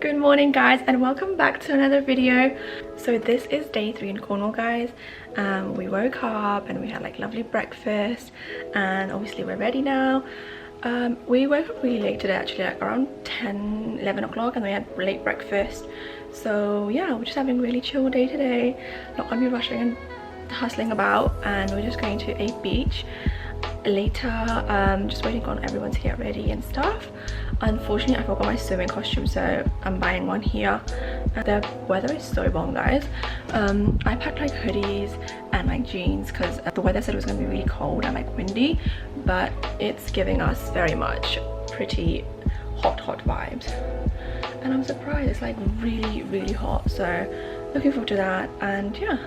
Good morning guys, and welcome back to another video. So this is day 3 in Cornwall, guys. We woke up and we had like lovely breakfast, and obviously we're ready now. We woke up really late today, actually, like around 10-11 o'clock, and we had late breakfast. So yeah, we're just having a really chill day today, not gonna be rushing and hustling about, and we're just going to a beach later. Just waiting on everyone to get ready and stuff. Unfortunately, I forgot my swimming costume, so I'm buying one here. The weather is so bomb, guys. I packed like hoodies and like jeans because the weather said it was going to be really cold and like windy, but it's giving us very much pretty hot vibes, and I'm surprised it's like really hot. So looking forward to that, and yeah,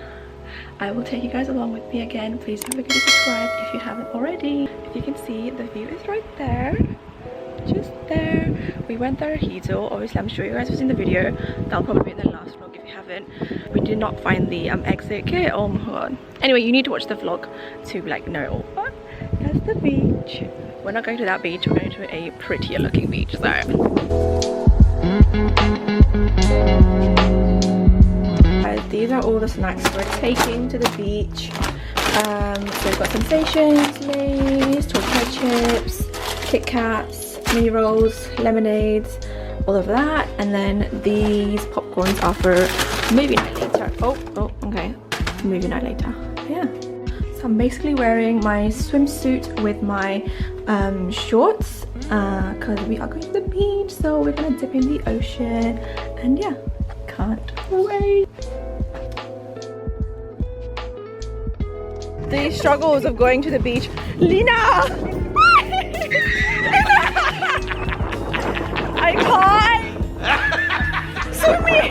I will take you guys along with me again. Please don't forget to subscribe if you haven't already. If you can see, the view is right there, just there. We went there Hizo. Obviously, I'm sure you guys have seen the video. That'll probably be in the last vlog if you haven't. We did not find the exit. Okay, oh my god. Anyway, you need to watch the vlog to like know. But that's the beach. We're not going to that beach. We're going to a prettier looking beach. So these are all the snacks we're taking to the beach. So we've got sensations, Lay's, tortilla chips, Kit Kats, mini rolls, lemonades, all of that, and then these popcorns are for movie night later. Oh, okay, movie night later. Yeah. So I'm basically wearing my swimsuit with my shorts because we are going to the beach. So we're gonna dip in the ocean, and yeah, can't wait. The struggles of going to the beach. Lina! I can't! Sumi!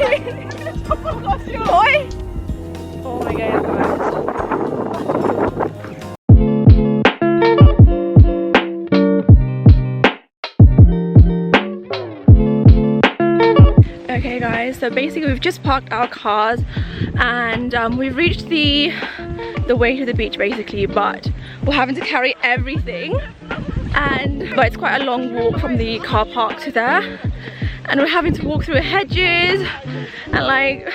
Boy! Oh my god, guys. Okay guys, so basically we've just parked our cars, and we've reached the way to the beach basically, but we're having to carry everything, but it's quite a long walk from the car park to there, and we're having to walk through hedges and like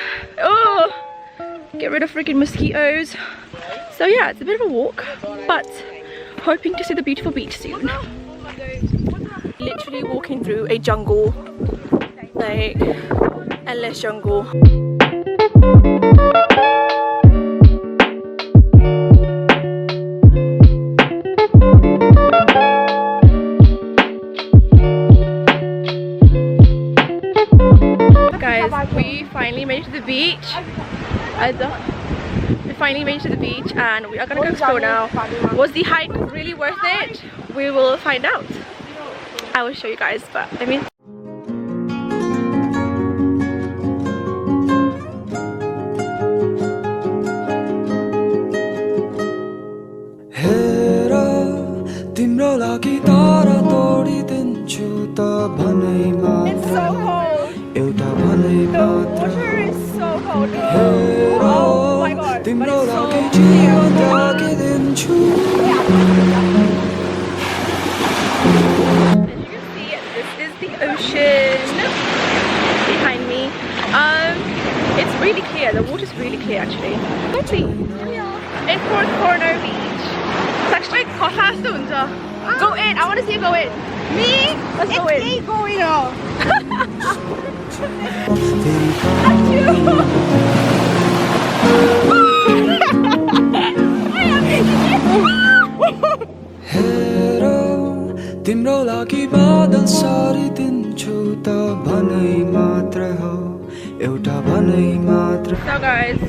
get rid of freaking mosquitoes. So yeah, it's a bit of a walk, but hoping to see the beautiful beach soon. Literally walking through a jungle, like endless jungle. We finally made it to the beach. We finally made it to the beach, and we are gonna go explore now. Was the hike really worth it? We will find out. I will show you guys, but I mean. It's so cold. The water is so cold. Oh my god, but it's so clear. As you can see, this is the ocean behind me. It's really clear. The water's really clear actually. Lovely. In Cornwall Beach. It's actually go in. I want to see you go in. Me? Let's go in. It's me going on. तिम्रो लागि बादल सारिदिन्छु त भनै मात्र हो एउटा भनै मात्र. So guys,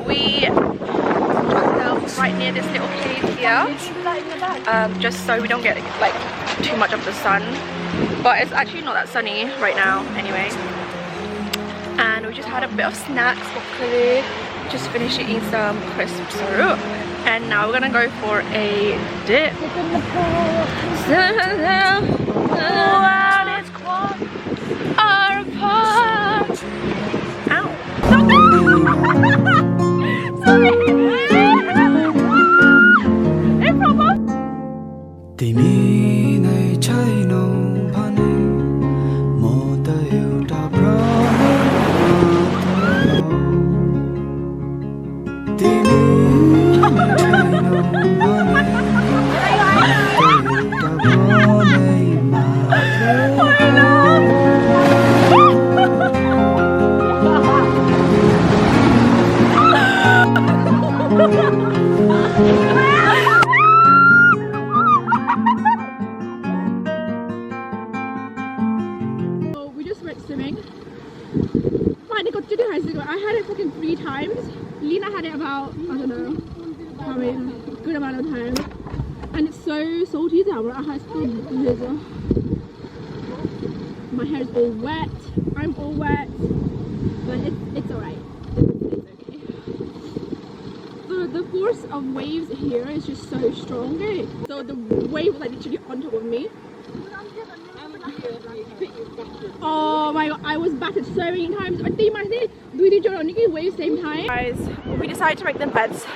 we ourselves right near this little cave here, just so we don't get like too much of the sun, but it's actually not that sunny right now anyway. And we just had a bit of snacks, broccoli, just finished eating some crisps, and now we're gonna go for a dip. It's quite our part. Ow. Sorry. तिमी नै छैनौ भने म त एउटा I had it fucking 3 times. Lena had it about, I don't know, how many, good amount of time. And it's so salty that I had to my hair is all wet. I'm all wet. But it's alright. It's okay. The force of waves here is just so strong. So the wave was like literally on top of me. Oh my god, I was battered so many times. I think wave same time. Guys, we decided to make them beds.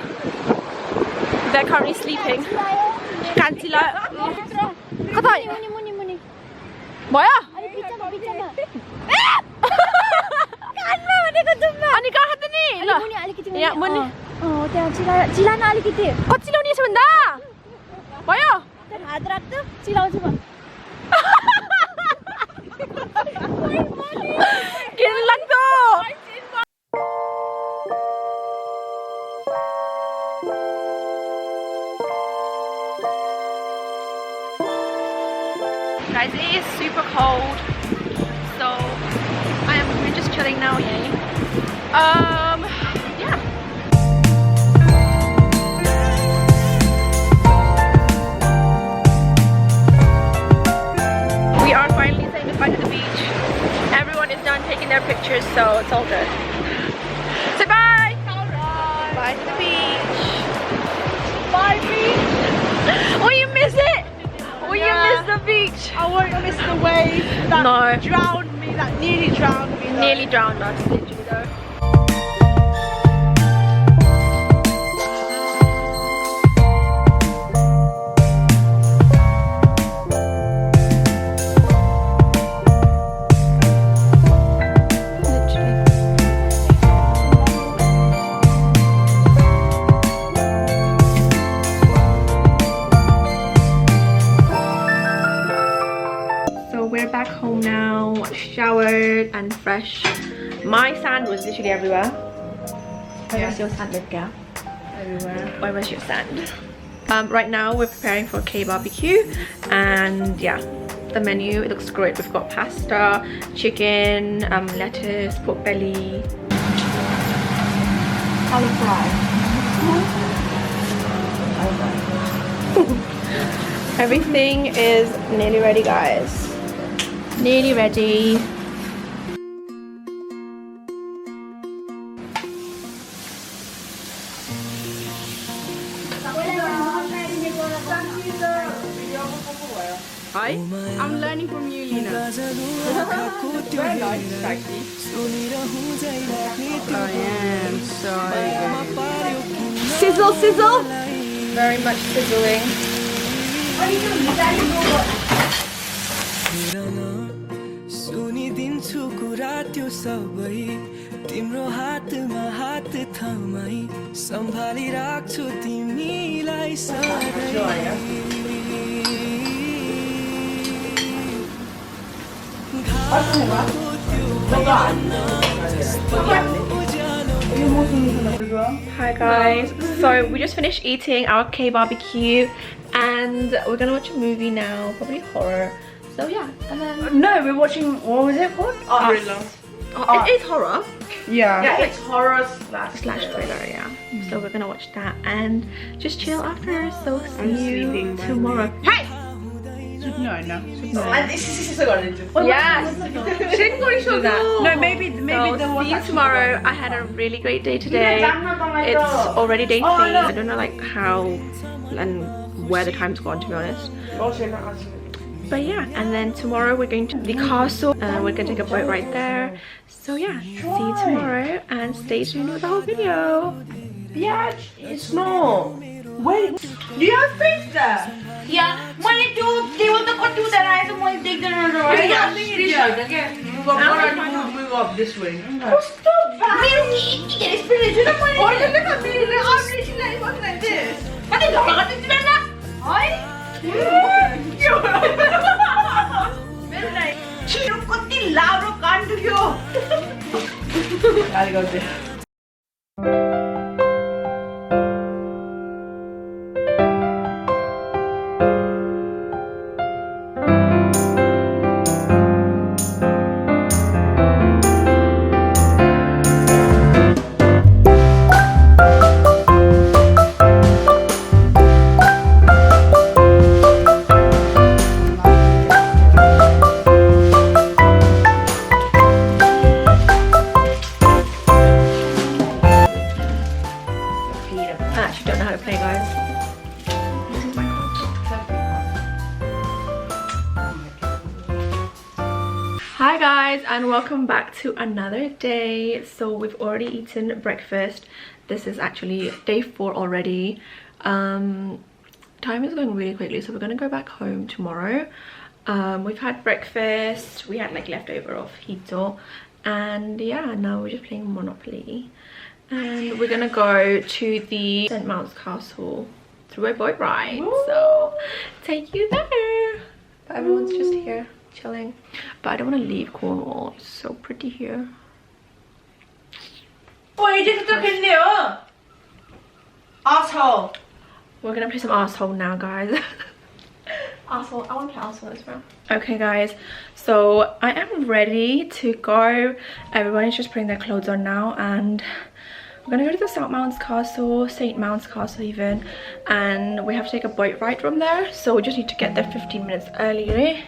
They're currently sleeping. 뭐야? 아니 kau kata ni. Ya, mun. Oh, tengok Cila nak alikiti. Kau silau ni sebentar. 뭐야? Adrak tu Cila coba. Gila tu. Guys, it is super cold, so we're just chilling now, yay. Yeah. We are finally saying goodbye to the beach. Everyone is done taking their pictures, so it's all good. Say bye! Bye to the beach! Bye beach! Oh, you miss it? Oh, you miss the beach? I won't miss the waves that drowned me, that nearly drowned me. Though. Nearly drowned us, literally though. We're back home now, showered and fresh. My sand was literally everywhere. Where was your sand, Lidga? Everywhere. Where was your sand? Right now we're preparing for K-barbecue, and yeah, the menu, it looks great. We've got pasta, chicken, lettuce, pork belly. Everything is nearly ready, guys. Nearly ready. Hi, I'm learning from you, Lena. Very nice, spicy. I am sorry. Sizzle, sizzle. Very much sizzling. सुनिदिन्छु कुरा त्यो सबै तिम्रो हातमा हात थमाई सम्भाली राख्छु तिमीलाई Hi guys, so we just finished eating our K-barbecue and we're gonna watch a movie now, probably horror. So yeah, and then No, we're watching, what was it called? Thriller. Oh, it is horror. Yeah, it's horror slash thriller, yeah. So we're gonna watch that and just chill after. So see you tomorrow. Hey! No. Yes. Do that. No, maybe So the one see you tomorrow. I had a really great day today. It's already day 3. I don't know like how and where the time's gone, to be honest. But yeah, and then tomorrow we're going to the castle and we're gonna take a boat right there. So yeah, see you tomorrow and stay tuned with the whole video. Yeah, it's not. Wait, do you have fish there? Yeah, money to they want to cut to the rice and money take the road. Move up this way. Stop! Get it spiritual. Oh, look at me. I'm literally like like this. But they don't cut it to that. I'll go there. Hi guys, and welcome back to another day. So we've already eaten breakfast. This is actually day 4 already. Time is going really quickly, so we're gonna go back home tomorrow. We've had breakfast, we had like leftover of hito, and yeah, now we're just playing Monopoly. And we're gonna go to the St. Mount's Castle through a boat ride. Woo! So take you there. But everyone's just here chilling. But I don't want to leave Cornwall. It's so pretty here. Asshole. We're gonna play some asshole now, guys. Asshole. I want to play asshole as well. Okay, guys. So I am ready to go. Everyone is just putting their clothes on now, and we're gonna go to the St. Mount's Castle even, and we have to take a boat ride from there. So we just need to get there 15 minutes early.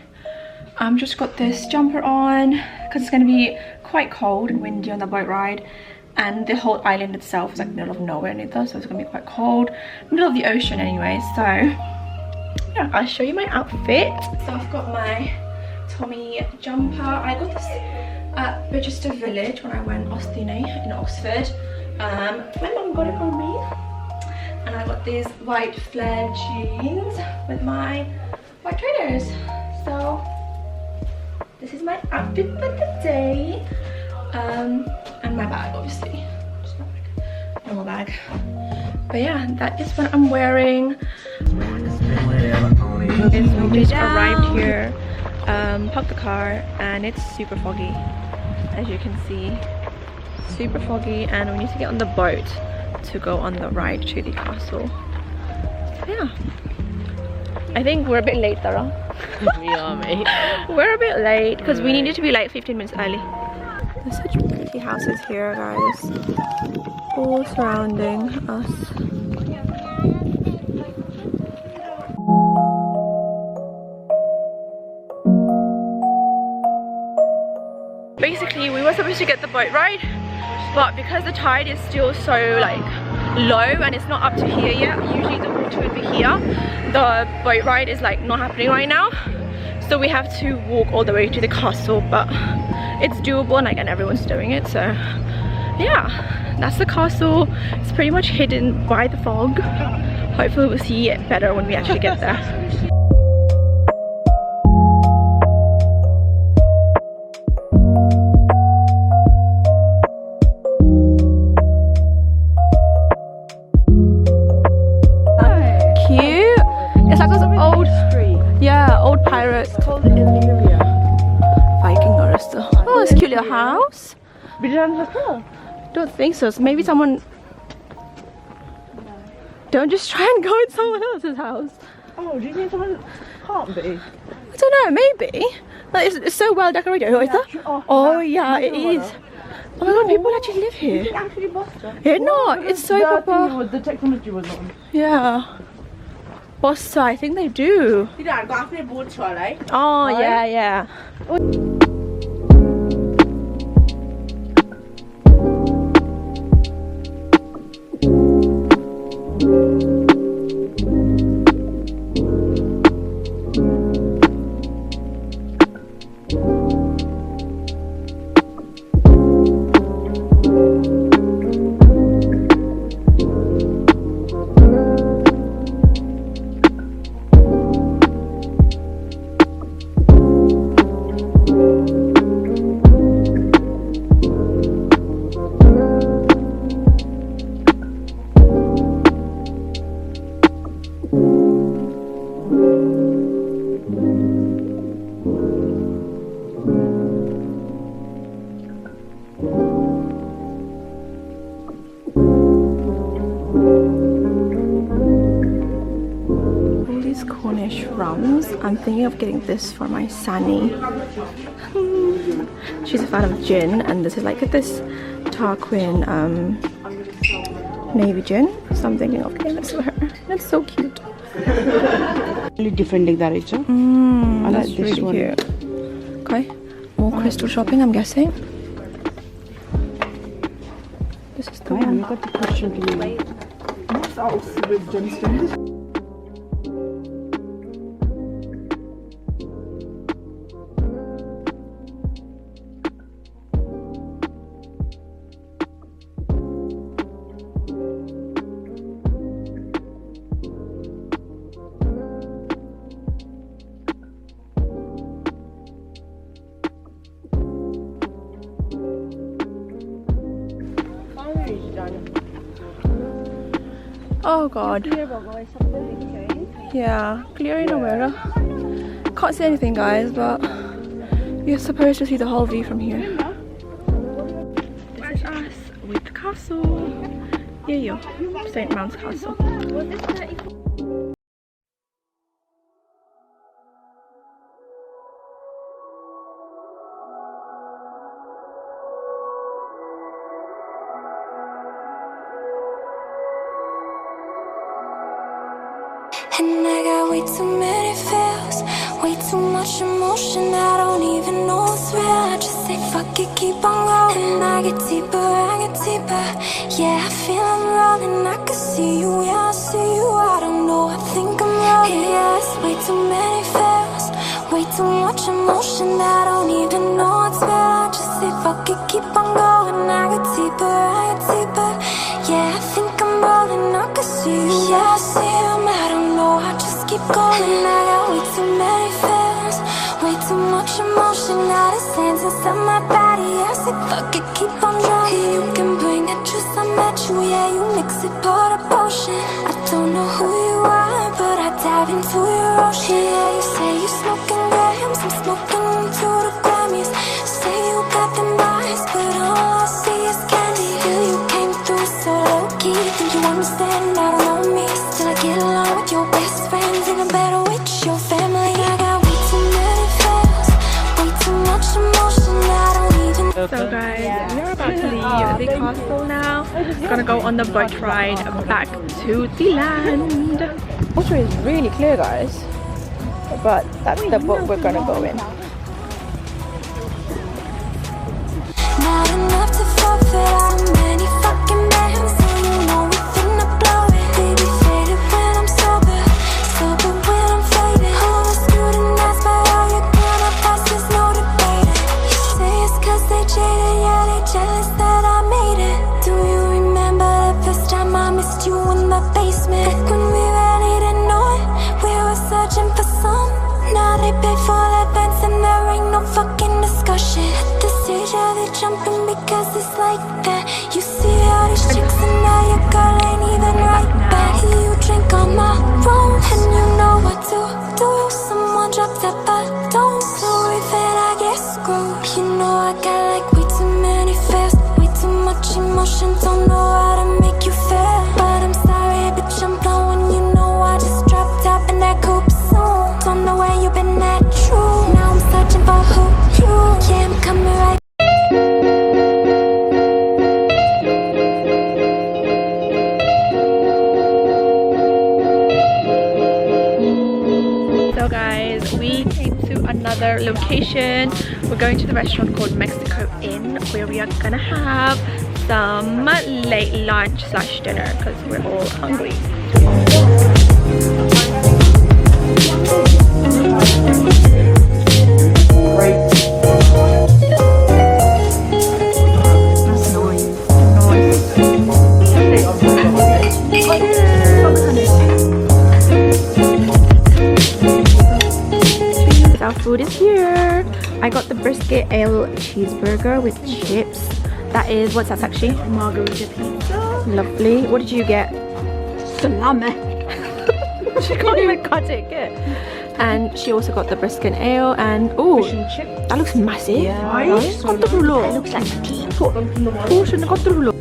Just got this jumper on because it's gonna be quite cold and windy on the boat ride, and the whole island itself is like middle of nowhere neither, so it's gonna be quite cold, middle of the ocean anyway. So yeah, I'll show you my outfit. So I've got my Tommy jumper. I got this at Register Village when I went Ostine in Oxford. My mum got it for me, and I got these white flare jeans with my white trainers. So this is my outfit for the day, and my bag, obviously, just not like a normal bag. But yeah, that is what I'm wearing. We just arrived here, parked the car, and it's super foggy, as you can see. Super foggy, and we need to get on the boat to go on the ride to the castle. Yeah, I think we're a bit late, Tara. We are, mate. We're a bit late because we needed to be like 15 minutes early. There's such pretty houses here, guys, all surrounding us. Basically, we were supposed to get the boat ride, but because the tide is still so like low and it's not up to here yet, usually the water would be here, the boat ride is like not happening right now, so we have to walk all the way to the castle. But it's doable, and like, and everyone's doing it. So yeah, that's the castle. It's pretty much hidden by the fog. Hopefully we'll see it better when we actually get there. Oh, it's cute little house. Don't think so. So maybe someone. Don't just try and go in someone else's house. Oh, do you think someone can't be? I don't know. Maybe. Like, it's so well decorated. Oh, is that? Oh yeah, it is. Oh my god, people actually live here. You actually Boston? Yeah, no, it's so proper. The technology was on. Yeah. Bossa, I think they do. Oh yeah, yeah. Cornish rums. I'm thinking of getting this for my Sani. She's a fan of gin, and this is like this Tarquin navy gin. So I'm thinking of getting this for her. That's so cute. Really different like that, right? I like this really one. Cute. Okay, more crystal shopping, I'm guessing. This is the one. I got the question to me. What's else with gemstones? Oh god. Yeah, clear in nowhere. Can't see anything, guys, but you're supposed to see the whole view from here. This is us with the castle. Yeah, St. Mount's Castle. And I got way too many feels, way too much emotion. I don't even know what's real. I just say fuck it, keep on going. And I get deeper, yeah, I feel I'm rolling. I can see you, yeah, I see you. I don't know, I think I'm rolling. Yeah, it's way too many feels, way too much emotion. I don't even know what's real. I just say fuck it, keep on going. I get deeper, yeah, I think I'm rolling. I can see you, yeah, I see you. I don't know, I just keep going. I got way too many feelings, way too much emotion. Out of sense inside my body. I say fuck it, keep on driving. You can bring a juice, I met you, yeah, you mix it, pour the potion. I don't know who you are, but I dive into your ocean. Yeah, you say you smoking grams, I'm smoking into the Grammys. Say you got them eyes, but all I see is candy. Feel you came through so low-key. Think you understand, I don't know me. Still I get along with your best friends, even better with your family. I got way too many feels, way too much emotion. I don't even. So guys, we are about to leave the castle now. We're gonna go on the boat ride back to the land. The water is really clear, guys, but that's the boat we're gonna go in. Not enough to forfeit how many fucking bands. So you know we finna blow it. Baby faded when I'm sober, sober when I'm faded. Who was scrutinized by all your gonna pass, there's no debating. You say it's cause they jaded, yeah, they jealous that I made it. Do you remember the first time I missed you in the basement? Back when we really didn't know it, we were searching for some. Now they pay for their bands and there ain't no fucking discussion. At this stage, yeah, they jumping because it's like that. You see all these chicks and now your girl ain't even right back. You drink on my room and you know what to do. Someone dropped that bottle, so if it I get screwed. You know I got like way too many fears, way too much emotion. Don't know how to make you feel, but I'm sorry, bitch, I'm blowing. You know I just dropped out in that coupe soon. Don't know where you been at, true. Now I'm searching for who you. Yeah, I'm coming right. So guys, we came to another location. We're going to the restaurant called Mexico Inn, where we are gonna have some late lunch / dinner because we're all hungry. Our food is here. I got the brisket ale cheeseburger with chips. That is, what's that actually? Margarita pizza. Lovely. What did you get? Salami. She can't even cut it. Good. And she also got the brisket ale and oh, that looks massive. Yeah. Right? It looks like a teapot. Oh, shouldn't have got the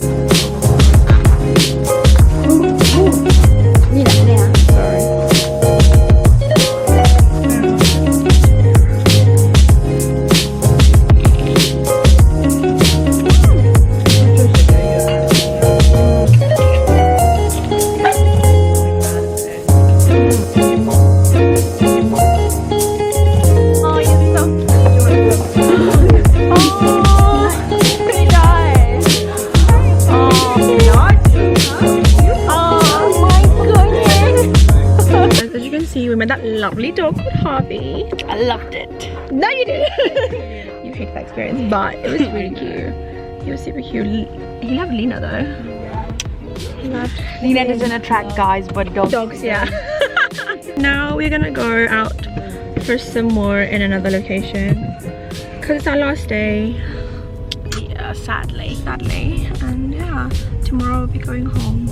we met that lovely dog called Harvey. I loved it. No, you didn't. You hate that experience, but it was really cute. He was super cute. He loved Lena though. Lena doesn't attract guys, but dogs. Yeah. Now we're gonna go out for some more in another location because it's our last day. Yeah, sadly. And yeah, tomorrow we'll be going home.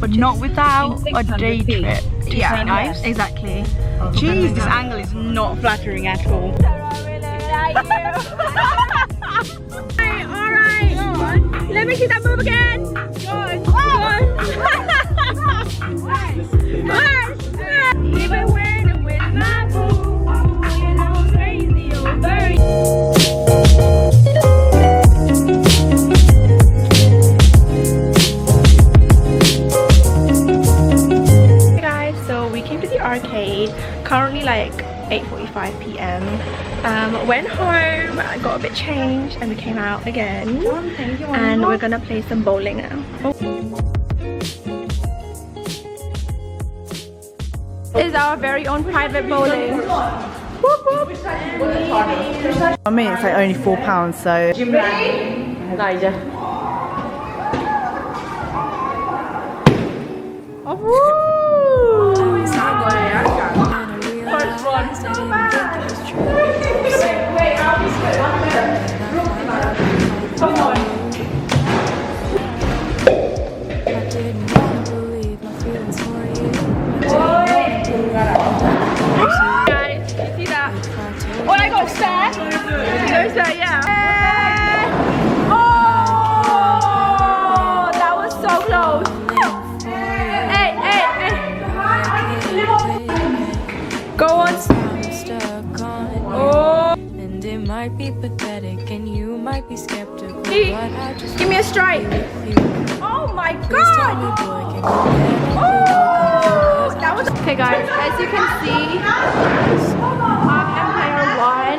but not without a day trip. Yeah, nice. Exactly. Jeez, this angle is not flattering at all. Alright, let me see that move again. Even when I'm with my boo, you know I'm crazy over you. Hey guys, so we came to the arcade. Currently like 8:45 p.m. Went home, I got a bit changed, and we came out again. And we're gonna play some bowling now. This is our very own private bowling. Whoop, whoop. I mean, it's like only £4, so. Guys, you see that? Oh, I got sad. Yeah. Oh, that was so close. Hey. Go on. Oh. And it might be pathetic and you might be skeptical. Give me a strike. Oh my god. That was okay, guys. As you can see, our Empire won.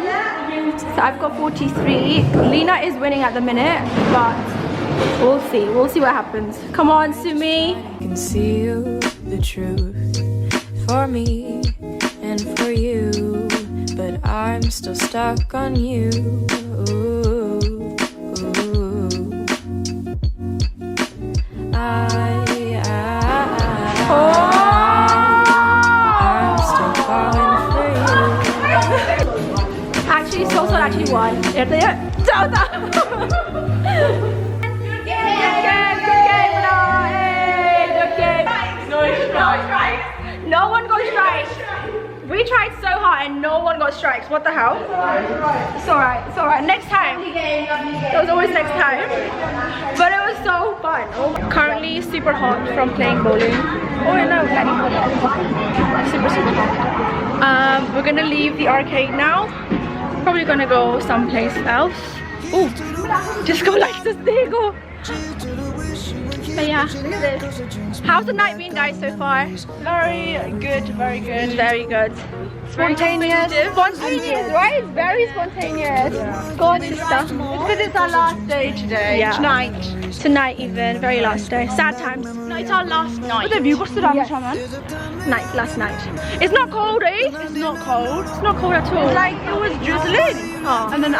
So I've got 43. Lena is winning at the minute, but we'll see. We'll see what happens. Come on, Sumi. Conceal the truth for me and for you, but I'm still stuck on you. I'm still falling for you. Actually, Soul actually won. Good game. No one got strikes. We tried so hard and no one got strikes. What the hell? It's alright. Next time. There was always next time. But it was so fun. Currently super hot from playing bowling. Oh no, super hot. We're gonna leave the arcade now. Probably gonna go someplace else. Oh, just go like this. There you go. But yeah, look at this. How's the night been, guys, so far? Very good. Very good. Spontaneous, right? It's very spontaneous. Go on, sister. It's because it's our last day today. Yeah. Tonight even, very last day. Sad times. No, it's our last night. Last night. It's not cold, eh? It's not cold. It's not cold at all. Like, it was drizzling. Oh. And then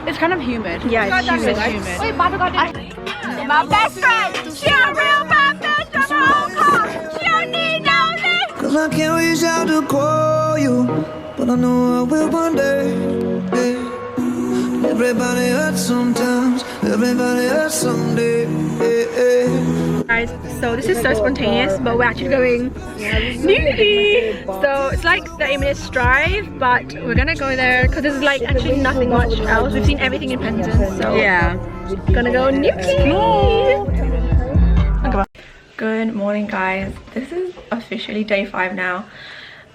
it's kind of humid. Yeah, it's humid. My best friend, she a real bad bitch from Hong Kong. She don't need no lift. 'Cause I can't reach out to call you, but I know I will one day. Everybody hurts sometimes, everybody hurts someday. Guys, so this is so spontaneous, but we're actually going Newquay. So it's like 30 minutes drive, but we're gonna go there because there's like actually nothing much else. We've seen everything in Penton, so Yeah. Gonna go Newquay. Good morning, guys. This is officially day 5 now,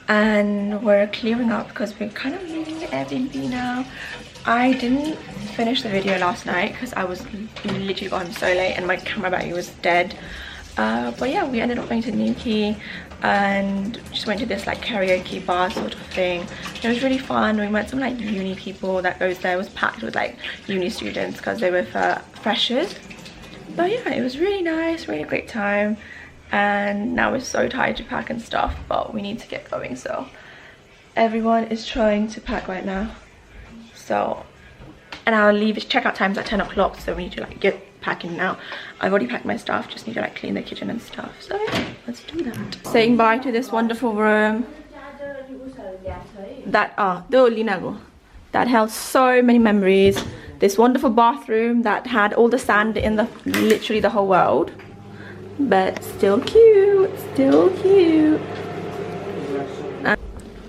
and we're clearing up because we're kind of leaving the Airbnb now. I didn't finish the video last night because I was literally gone so late and my camera battery was dead. But yeah, we ended up going to Newquay and just went to this like karaoke bar sort of thing. It was really fun. We met some like uni people that goes there. It was packed with like uni students because they were for freshers. But yeah, it was really nice, really great time. And now we're so tired to pack and stuff, but we need to get going. So everyone is trying to pack right now. So, and our checkout time's at 10 o'clock, so we need to like get packing now. I've already packed my stuff, just need to like clean the kitchen and stuff. So yeah, let's do that. Saying bye to this wonderful room that that held so many memories. This wonderful bathroom that had all the sand in literally the whole world. but still cute, still cute.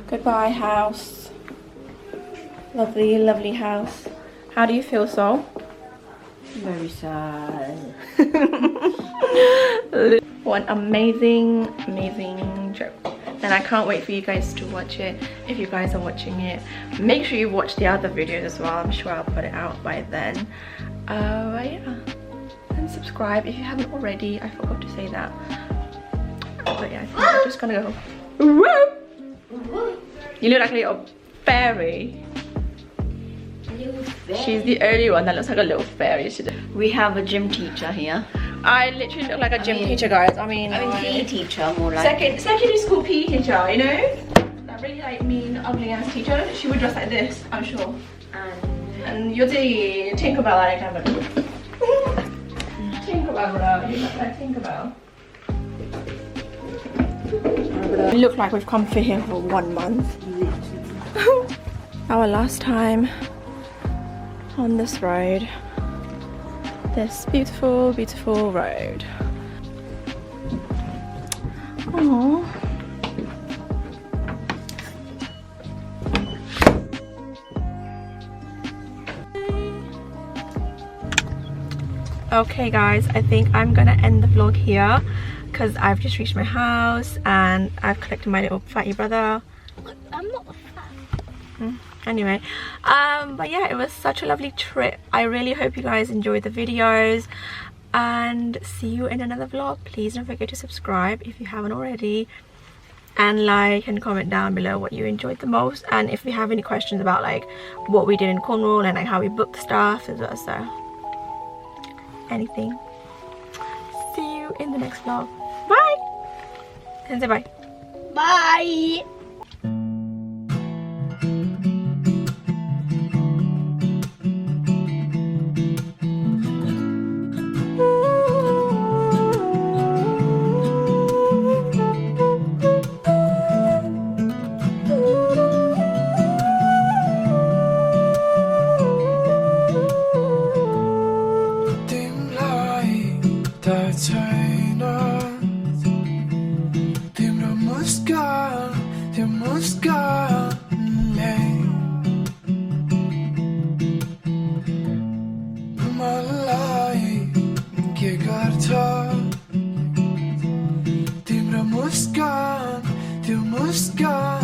Goodbye house. Lovely, lovely house. How do you feel, Sol? Very sad. What an amazing, amazing trip. And I can't wait for you guys to watch it. If you guys are watching it, make sure you watch the other videos as well. I'm sure I'll put it out by then. Yeah. And subscribe if you haven't already. I forgot to say that. But yeah, I think I'm just gonna go. Woo! You look like a little fairy. She's the only one that looks like a little fairy. We have a gym teacher here. I literally look like a gym teacher, guys. I mean PE teacher, more like. Secondary school PE teacher, you know? That really like mean, ugly ass teacher. She would dress like this, I'm sure. And you're the Tinkerbell, I can Tinkerbell, bro. You look like Tinkerbell. We look like we've come for here for 1 month. Our last time on this road. This beautiful, beautiful road. Aww. Okay guys, I think I'm gonna end the vlog here because I've just reached my house and I've collected my little fatty brother. I'm not fat. Anyway, but yeah, it was such a lovely trip. I really hope you guys enjoyed the videos and see you in another vlog. Please don't forget to subscribe if you haven't already, and like and comment down below what you enjoyed the most, and if you have any questions about like what we did in Cornwall and like how we booked stuff as well, so anything. See you in the next vlog. Bye, and say bye. Bye. Muskan